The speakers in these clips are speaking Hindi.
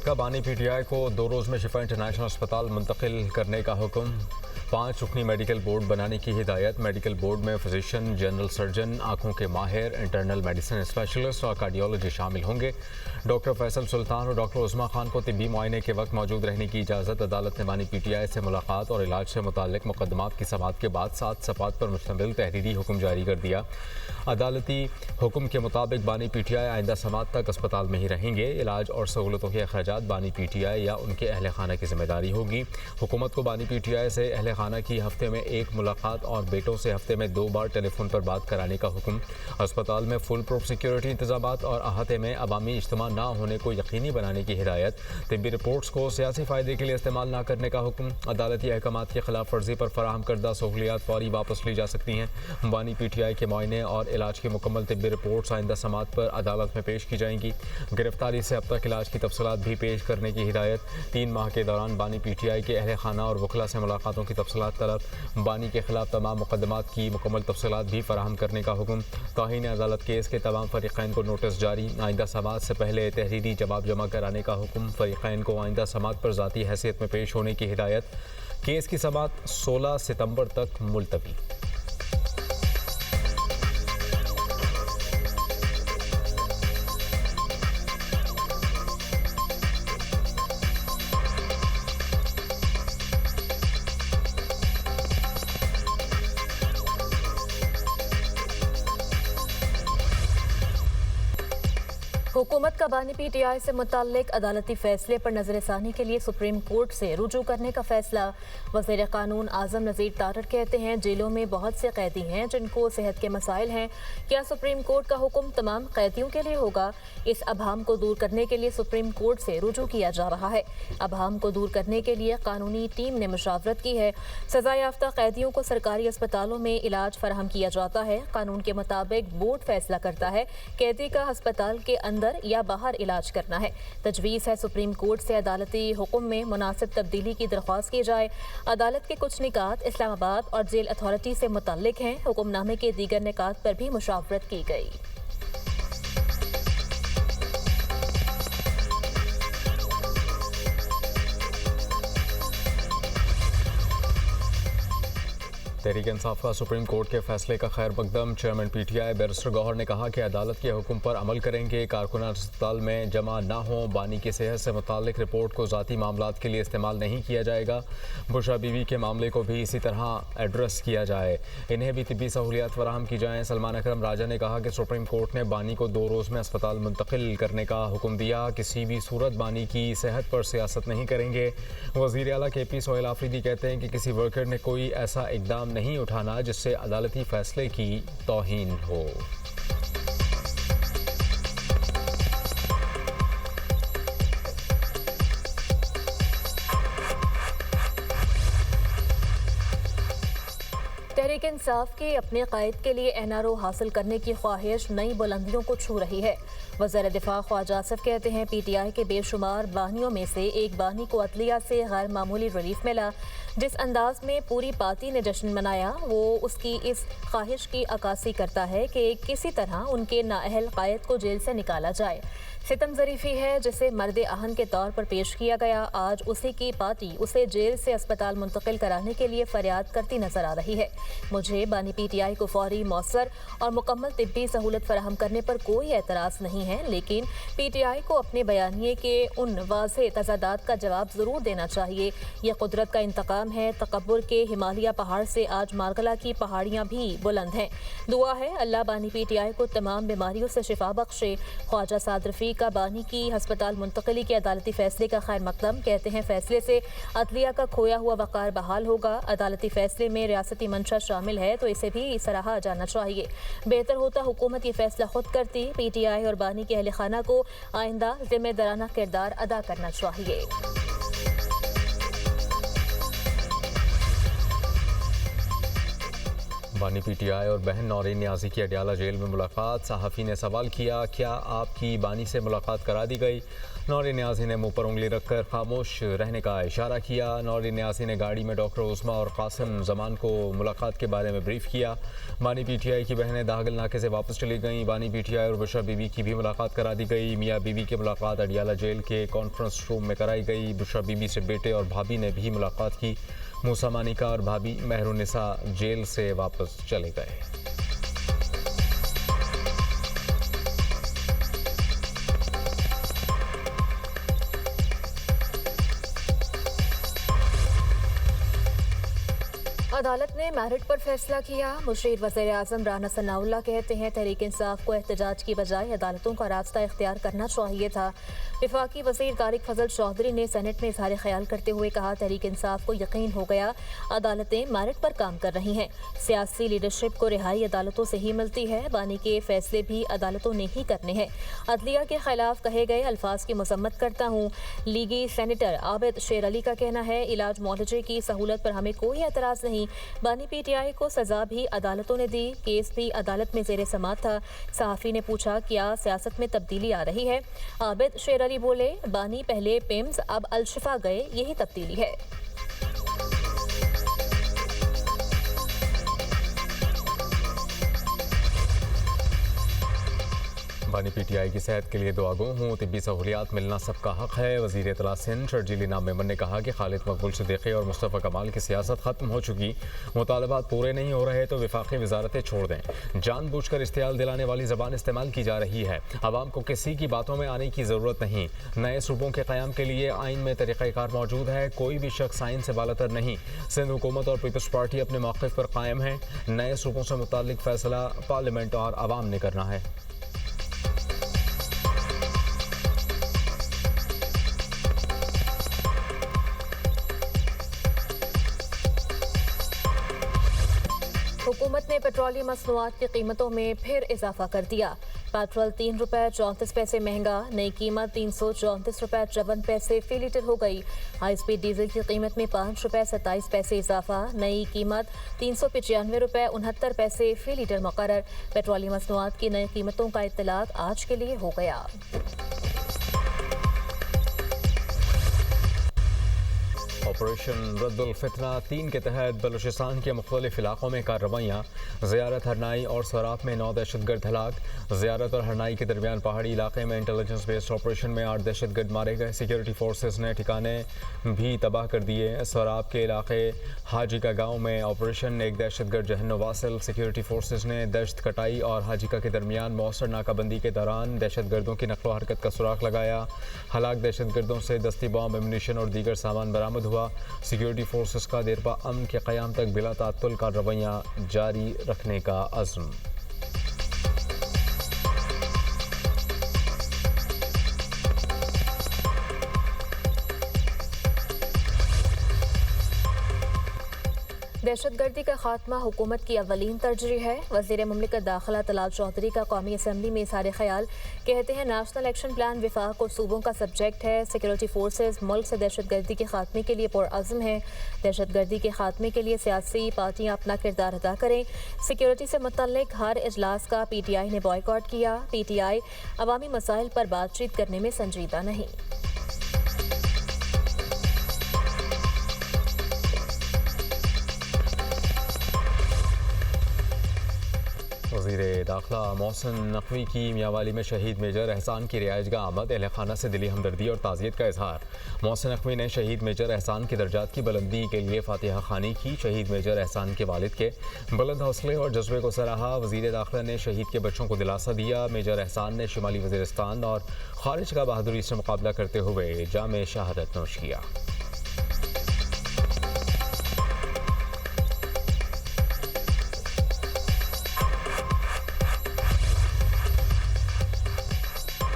का बानी पीटीआई को 2 रोज़ में शिफा इंटरनेशनल अस्पताल मुंतकिल करने का हुक्म। 5 रुकनी मेडिकल बोर्ड बनाने की हिदायत। मेडिकल बोर्ड में फिजिशियन, जनरल सर्जन, आंखों के माहिर, इंटरनल मेडिसिन स्पेशलिस्ट और कार्डियोलॉजी शामिल होंगे। डॉक्टर फैसल सुल्तान और डॉक्टर उस्मा खान को तिब्बी मुआयने के वक्त मौजूद रहने की इजाज़त। अदालत ने बानी पीटीआई से मुलाकात और इलाज से मुताल्लिक मुकदमात की समाअत के बाद 7 सफ़ात पर मुश्तमिल तहरीरी हुक्म जारी कर दिया। अदालती हुक्म के मुताबिक बानी पीटीआई आइंदा समाअत तक अस्पताल में ही रहेंगे। इलाज और सहूलतों के अखराजात बानी पीटीआई या उनके अहल खाना की जिम्मेदारी होगी। हुकूमत को बानी पीटीआई से अहल खाना की हफ्ते में 1 मुलाकात और बेटों से हफ्ते में 2 बार टेलीफोन पर बात कराने का हुक्म। अस्पताल में फुल प्रूफ सिक्योरिटी इंतजामात और अहाते में अवामी इज्तिमा ना होने को यकीनी बनाने की हिदायत। तिब्बी रिपोर्ट्स को सियासी फ़ायदे के लिए इस्तेमाल न करने का हुक्म। अदालती अहकामात की खिलाफ वर्जी पर फराहम करदा सहूलियात फौरी वापस ली जा सकती हैं। बानी पीटीआई के मुआयने और इलाज की मुकम्मल तिब्बी रिपोर्ट्स आइंदा समाअत पर अदालत में पेश की जाएंगी। गिरफ्तारी से अब तक इलाज की तफसीलात भी पेश करने की हिदायत। 3 माह के दौरान बानी पीटीआई के अहल खाना और वकला से मुलाकातों की तफसीलात तलब। बानी के खिलाफ तमाम मुकदमात की मुकम्मल तफसीलात भी फराहम करने का हुक्म। तौहीन अदालत केस के तमाम फरीक़ैन को नोटिस जारी। आइंदा समाअत से पहले तहरीरी जवाब जमा कराने का हुक्म। फरीक़ैन को आइंदा समाअत पर ज़ाती हैसियत में पेश होने की हिदायत। केस की समाअत 16 सितंबर तक मुलतवी। हुकूमत का बानी पीटीआई से मुताल्लिक अदालती फैसले पर नजरसानी के लिए सुप्रीम कोर्ट से रुजू करने का फैसला। वज़ीर कानून आज़म नज़ीर तारड़ कहते हैं, जेलों में बहुत से कैदी हैं जिनको सेहत के मसाइल हैं। क्या सुप्रीम कोर्ट का हुक्म तमाम कैदियों के लिए होगा? इस अभाम को दूर करने के लिए सुप्रीम कोर्ट से रुजू किया जा रहा है। अभाम को दूर करने के लिए कानूनी टीम ने मुशावरत की है। सजा याफ्ता कैदियों को सरकारी अस्पतालों में इलाज फराहम किया जाता है। कानून के मुताबिक बोर्ड फैसला करता है कैदी का अस्पताल के अंदर या बाहर इलाज करना है। तजवीज़ है सुप्रीम कोर्ट से अदालती हुक्म में मुनासिब तब्दीली की दरख्वास्त की जाए। अदालत के कुछ निकात इस्लामाबाद और जेल अथॉरिटी से मुतल्लिक हैं। हुक्मनामे के दीगर निकात पर भी मुशावरत की गई। तहरीक इंसाफ का सुप्रीम कोर्ट के फैसले का खैर मकदम। चेयरमैन पीटीआई बैरिस्टर गौहर ने कहा कि अदालत के हुक्म पर अमल करेंगे। कारकुनान अस्पताल में जमा ना हो। बानी की सेहत से मुताल्लिक रिपोर्ट को ज़ाती मामलात के लिए इस्तेमाल नहीं किया जाएगा। बुशरा बीवी के मामले को भी इसी तरह एड्रेस किया जाए। इन्हें भी तिब्बी सहूलियात फराहम की जाएँ। सलमान अकरम राजा ने कहा कि सुप्रीम कोर्ट ने बानी को 2 रोज़ में अस्पताल मुंतकिल करने का हुक्म दिया। किसी भी सूरत बानी की सेहत पर सियासत नहीं करेंगे। वज़ीर आला KP सोहेल आफरीदी कहते हैं कि किसी वर्कर ने कोई ऐसा इकदाम नहीं उठाना जिससे अदालती फैसले की तौहीन हो। तहरीक इंसाफ के अपने कायद के लिए NRO हासिल करने की ख्वाहिश नई बुलंदियों को छू रही है। वज़ीर दिफा ख्वाजा आसिफ कहते हैं, PTI के बेशुमार बानियों में से एक बानी को अदलिया से गैर मामूली रिलीफ मिला। जिस अंदाज में पूरी पार्टी ने जश्न मनाया वो उसकी इस ख्वाहिश की अक्कासी करता है कि किसी तरह उनके नाअहल कायद को जेल से निकाला जाए। सितम ज़रीफ़ी है जिसे मर्द आहन के तौर पर पेश किया गया। आज उसी की पार्टी उसे जेल से अस्पताल मुंतकिल कराने के लिए फरियाद करती नजर आ रही है। मुझे बानी PTI को फौरी, मौसर और मुकम्मल तिब्बी सहूलत फराहम करने पर कोई एतराज़ नहीं है, लेकिन PTI को अपने बयानिए के उन वाज़ेह तज़ादात का जवाब ज़रूर देना चाहिए। यह कुदरत का इंतकाम है। तकब्बुर के हिमालय पहाड़ से आज मारगला की पहाड़ियाँ भी बुलंद हैं। दुआ है अल्लाह बानी PTI को तमाम बीमारियों से शिफा बख्शे। ख्वाजा साद रफ़ी का बानी की हस्पताल मुंतकिली के अदालती फैसले का खैर मकदम। कहते हैं, फैसले से अदलिया का खोया हुआ वक़ार बहाल होगा। अदालती फैसले में रियासती मंशा शामिल है तो इसे भी सराहा जाना चाहिए। बेहतर होता हुकूमत ये फैसला खुद करती। PTI और बानी के अहल खाना को आइंदा जिम्मेदाराना किरदार अदा करना चाहिए। बानी पीटीआई और बहन नौरीन न्याजी की अडियाला जेल में मुलाकात। सहाफ़ी ने सवाल किया, क्या आपकी बानी से मुलाकात करा दी गई? नौरीन न्याजी ने मुंह पर उंगली रखकर खामोश रहने का इशारा किया। नौरीन न्याजी ने गाड़ी में डॉक्टर उस्मा और कासिम जमान को मुलाकात के बारे में ब्रीफ किया। बानी पीटीआई की बहनें दागल नाके से वापस चली गईं। बानी पीटीआई और बुशरा बीबी की भी मुलाकात करा दी गई। मियाँ बीबी की मुलाकात अडियाला जेल के कॉन्फ्रेंस रूम में कराई गई। बुशरा बीबी से बेटे और भाभी ने भी मुलाकात की। मूसा मानिका और भाभी मेहरुनिसा जेल से वापस चले गए। अदालत ने मेरिट पर फैसला किया। मुशीर वज़ीर आज़म राना सनाउल्लाह कहते हैं तहरीक इंसाफ को एहतजाज की बजाय अदालतों का रास्ता इख्तियार करना चाहिए था। वफाकी वज़ीर तारिक फजल चौधरी ने सेनेट में इज़हार ख्याल करते हुए कहा, तहरीक इंसाफ को यकीन हो गया अदालतें मेरिट पर काम कर रही हैं। सियासी लीडरशिप को रिहाई अदालतों से ही मिलती है। बानी के फैसले भी अदालतों ने ही करने हैं। अदलिया के खिलाफ कहे गए अल्फाज की मजम्मत करता हूँ। लीगी सेनेटर आबिद शेर अली का कहना है, इलाज मुआलजे की सहूलत पर हमें कोई एतराज़ नहीं। बानी पीटीआई को सजा भी अदालतों ने दी, केस भी अदालत में ज़ेरे समात था। सहाफ़ी ने पूछा, क्या सियासत में तब्दीली आ रही है? आबिद शेर अली बोले, बानी पहले पिम्स अब अलशिफा गए, यही तब्दीली है। बानी पीटीआई की सेहत के लिए दुआ गो हूँ। तिब्बी सहूलियात मिलना सबका हक है। वज़ीर इत्तला सिंध शर्जील इनाम मेमन ने कहा कि खालिद मकबूल सिद्दीकी और मुस्तफ़ा कमाल की सियासत ख़त्म हो चुकी। मुतालबात पूरे नहीं हो रहे तो विफाक़ी वजारतें छोड़ दें। जानबूझकर इश्तियाल दिलाने वाली ज़बान इस्तेमाल की जा रही है। आवाम को किसी की बातों में आने की ज़रूरत नहीं। नए सूबों के क़याम के लिए आइन में तरीक़ाकार मौजूद है। कोई भी शख्स आइन से बालातर नहीं। सिंध हुकूमत और पीपल्स पार्टी अपने मौक़िफ़ पर कायम है। नए सूबों से मुताल्लिक़ फ़ैसला पार्लियामेंट और आवाम ने करना है। हुकूमत ने पेट्रोलियम मसनूआत की कीमतों में फिर इजाफा कर दिया। पेट्रोल 3 रुपये 34 पैसे महंगा, नई कीमत 334 रुपये 54 पैसे फी लीटर हो गई। हाई स्पीड डीजल की कीमत में 5 रुपये 27 पैसे इजाफा, नई कीमत 395 रुपये 69 पैसे फी लीटर मुकर्रर। पेट्रोलियम मसनूआत की नई कीमतों का इत्तलाक आज के लिए हो गया। ऑपरेशन रद्दुल फितना 3 के तहत बलूचिस्तान के मुख्तलिफ इलाकों में कार्रवाइयाँ। ज़ियारत हरनाई और सराफ में 9 दहशतगर्द हलाक। ज़ियारत और हरनाई के दरमियान पहाड़ी इलाके में इंटेलिजेंस बेस्ड ऑपरेशन में 8 दहशतगर्द मारे गए। सिक्योरिटी फोर्सेस ने ठिकाने भी तबाह कर दिए। सराफ के इलाके हाजी का गाँव में ऑपरेशन 1 दहशतगर्द जहन्नो वासिल। सिक्योरिटी फोर्सेस ने दश्त कटाई और हाजिका के दरमियान मौसर नाकाबंदी के दौरान दहशतगर्दों की नकलो हरकत का सुराख लगाया। हलाक दहशतगर्दों से दस्ती बॉम्ब, एमुनिशन और दीगर सामान बरामद हुआ। सिक्योरिटी फोर्सेस का देरपा अमन के क़याम तक बिला तात्तुल कार्रवाइयाँ जारी रखने का अज़्म। दहशतगर्दी का खात्मा हुकूमत की अवलीन तरजीह है। वज़ीर मुमलिकत दाखिला तलाल चौधरी का कौमी असम्बली में इज़हार ख्याल। कहते हैं, नेशनल एक्शन प्लान विफाक और सूबों का सब्जेक्ट है। सिक्योरिटी फोर्सेस मुल्क से दहशतगर्दी के खात्मे के लिए पुरअज़्म है। दहशतगर्दी के खात्मे के लिए सियासी पार्टियाँ अपना किरदार अदा करें। सिक्योरिटी से मुतल्लिक हर इजलास का PTI ने बॉयकॉट किया। PTI अवामी मसाइल पर बातचीत करने में संजीदा नहीं। वज़ीर दाखिला मोहसिन नकवी की मियांवाली में शहीद मेजर एहसान की रिहाइशगाह आमद। अहल खाना से दिली हमदर्दी और ताज़ियत का इजहार। मोहसिन नकवी ने शहीद मेजर एहसान की दर्जात की बुलंदी के लिए फातिहा खानी की। शहीद मेजर एहसान के वालिद के बुलंद हौसले और जज्बे को सराहा। वज़ीर दाखिला ने शहीद के बच्चों को दिलासा दिया। मेजर एहसान ने शिमाली वज़ीरिस्तान और खारिज का बहादुरी से मुकाबला करते हुए जाम शहादत नोश किया।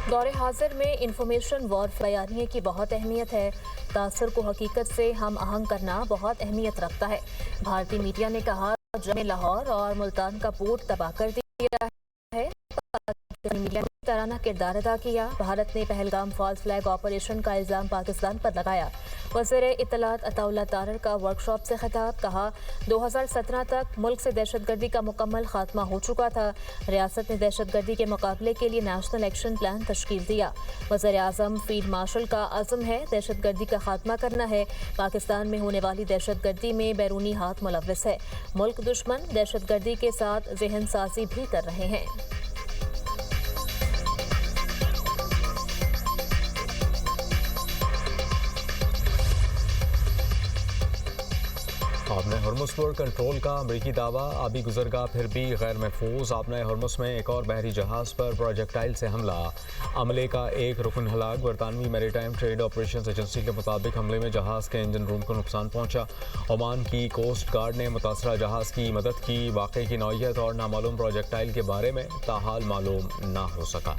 दौरे हाजिर में इंफॉर्मेशन वॉर बयानिए की बहुत अहमियत है। तासर को हकीकत से हम आहंग करना बहुत अहमियत रखता है। भारतीय मीडिया ने कहा, जंग लाहौर और मुल्तान का पोर्ट तबाह कर दिया है। मीडिया ताराना किरदार अदा किया। भारत ने पहलगाम फॉल्स फ्लैग ऑपरेशन का इल्ज़ाम पाकिस्तान पर लगाया। वज़ीर इत्तलात अताउल्लाह तारर का वर्कशॉप से खिताब, कहा 2017 तक मुल्क से दहशतगर्दी का मुकम्मल खात्मा हो चुका था। रियासत ने दहशतगर्दी के मुकाबले के लिए नेशनल एक्शन प्लान तश्कील दिया। वज़ीर आज़म फील्ड मार्शल का अज़्म है दहशतगर्दी का खात्मा करना है। पाकिस्तान में होने वाली दहशतगर्दी में बैरूनी हाथ मुलव्वस है। मुल्क दुश्मन दहशतगर्दी के साथ जहन साजी भी कर रहे हैं। आपने हॉर्मुज़ पर कंट्रोल का अमरीकी दावा, आबी गुजरगाह फिर भी गैर महफूज। आपने हॉर्मुज़ में एक और बहरी जहाज़ पर प्रोजेक्टाइल से हमला, अमले का एक रुकन हलाक। बरतानवी मैरीटाइम ट्रेड ऑपरेशन एजेंसी के मुताबिक हमले में जहाज़ के इंजन रूम को नुकसान पहुंचा। ओमान की कोस्ट गार्ड ने मुतासरा जहाज़ की मदद की। वाक़े की नौइयत और नामालूम प्रोजेक्टाइल के बारे में ताहाल मालूम ना हो सका।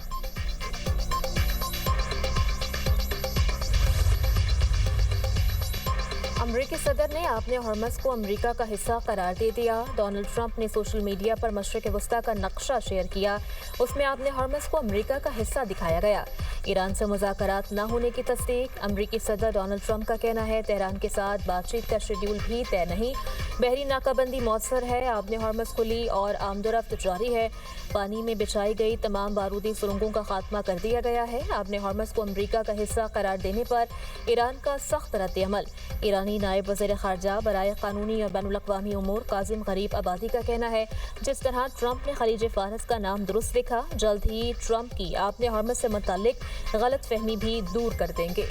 अमरीकी सदर ने आपने हॉर्मस को अमरीका का हिस्सा करार दे दिया। डोनाल्ड ट्रंप ने सोशल मीडिया पर मशरिक़ वस्ता का नक्शा शेयर किया। उसमें आपने हॉर्मस को अमरीका का हिस्सा दिखाया गया। ईरान से मुज़ाकरात न होने की तस्दीक। अमरीकी सदर डोनाल्ड ट्रंप का कहना है तेहरान के साथ बातचीत का शेड्यूल भी तय नहीं। बहरी नाकाबंदी मौसर है। आपने हॉर्मस खुली और आमदोरफ्त जारी है। पानी में बिछाई गई तमाम बारूदी सुरंगों का खात्मा कर दिया गया है। आपने हॉर्मस को अमरीका का हिस्सा करार देने पर ईरान का सख्त रद्द-ए-अमल। ईरानी नायब वज़ीर ख़ारजा बराए क़ानूनी और बैनुल-अक़वामी उमूर काज़िम ग़रीब आबादी का कहना है, जिस तरह ट्रंप ने ख़लीज फ़ारस का नाम दुरुस्त लिखा, जल्द ही ट्रंप की आपने हॉर्मस से मुताल्लिक गलत फहमी भी दूर कर देंगे।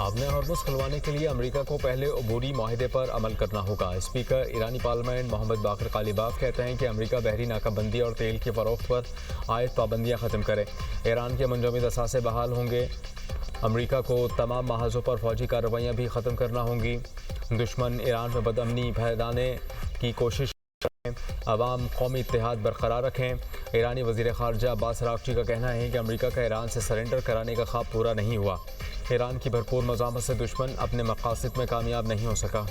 आपने हॉर्मुज़ खुलवाने के लिए अमेरिका को पहले अबूरी माहिदे पर अमल करना होगा। स्पीकर ईरानी पार्लियामेंट मोहम्मद बाकर कालिबाफ कहते हैं कि अमेरिका बहरी नाकाबंदी और तेल की फ़रोख्त पर आयद पाबंदियाँ ख़त्म करे। ईरान के मुंजमद असासे बहाल होंगे। अमेरिका को तमाम महाजों पर फौजी कार्रवाइयाँ भी ख़त्म करना होंगी। दुश्मन ईरान में बदअमनी फैलाने की कोशिश, अवाम कौमी इत्तेहाद बरकरार रखें। ईरानी वज़ीर ख़ारजा अब्बास अराग़ची का कहना है कि अमेरिका का ईरान से सरेंडर कराने का ख्वाब पूरा नहीं हुआ। ईरान की भरपूर मज़ामत से दुश्मन अपने मक़ासिद में कामयाब नहीं हो सका।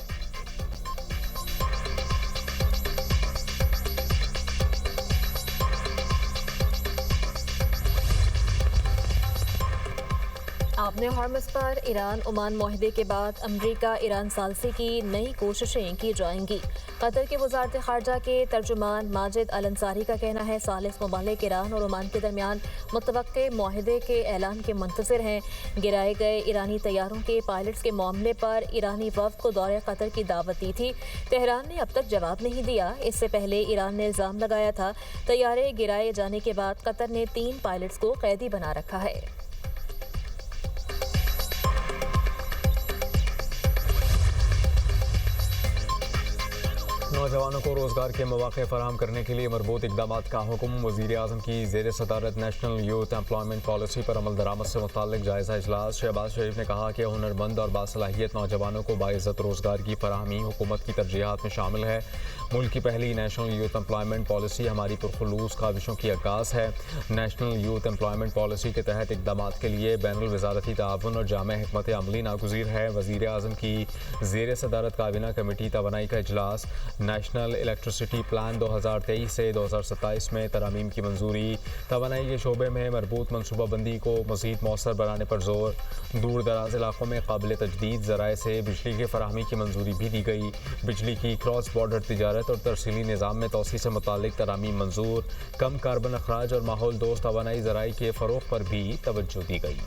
आपने हॉर्मस पर ईरान ओमान माहिदे के बाद अमरीका ईरान सालसी की नई कोशिशें की जाएंगी। कतर के वज़ारत ख़ारजा के तर्जुमान माजिद अल अंसारी का कहना है सालिस ममालिक ईरान और ओमान के दरमियान मुतवक्के माहिदे के ऐलान के मुंतज़िर हैं। गिराए गए ईरानी तैयारों के पायलट्स के मामले पर ईरानी वफ़द को दौरे कतर की दावत दी थी। तेहरान ने अब तक जवाब नहीं दिया। इससे पहले ईरान ने इल्ज़ाम लगाया था तैयारे गिराए जाने के बाद कतर ने 3 पायलट्स को कैदी बना रखा है। नौजवानों को रोज़गार के मौक़े फराहम करने के लिए मरबूत इक़दाम का हुक्म। वज़ीर आज़म की ज़ेर सदारत नेशनल यूथ एम्प्लॉयमेंट पॉलिसी पर अमल दरामद से मुताल्लिक़ जायज़ा इजलास। शहबाज शरीफ ने कहा कि हुनरमंद और बासलाहियत नौजवानों को बाइज़्ज़त रोज़गार की फराहमी हुकूमत की तरजीहात में शामिल है। मुल्क की पहली नेशनल यूथ एम्प्लॉयमेंट पॉलिसी हमारी पुरखुलूस ख्वाहिशों की अक्कास है। नेशनल यूथ एम्प्लॉयमेंट पॉलिसी के तहत इक़दाम के लिए बैनुल वज़ारती ताउन और जामे हिकमत अमली नागुज़ीर है। वज़ीर आज़म की ज़ेर सदारत काबीना कमेटी तवानाई का इजलास। नेशनल इलेक्ट्रिसिटी प्लान 2023 से 2027 में तरमीम की मंजूरी। तवानाई के शोबे में मरबूत मनसूबाबंदी को मज़ीद मौसर बनाने पर जोर। दूर दराज इलाकों में काबिल तजदीद ज़राए से बिजली की फराहमी की मंजूरी भी दी गई। बिजली की क्रॉस बॉर्डर तिजारत और तरसीली निज़ाम में तोसी से मुतालिक तरमीम मंजूर। कम कार्बन अखराज और माहौल दोस्त तवानाई ज़राई के फ़रोग़ पर भी तवज्जो दी गई।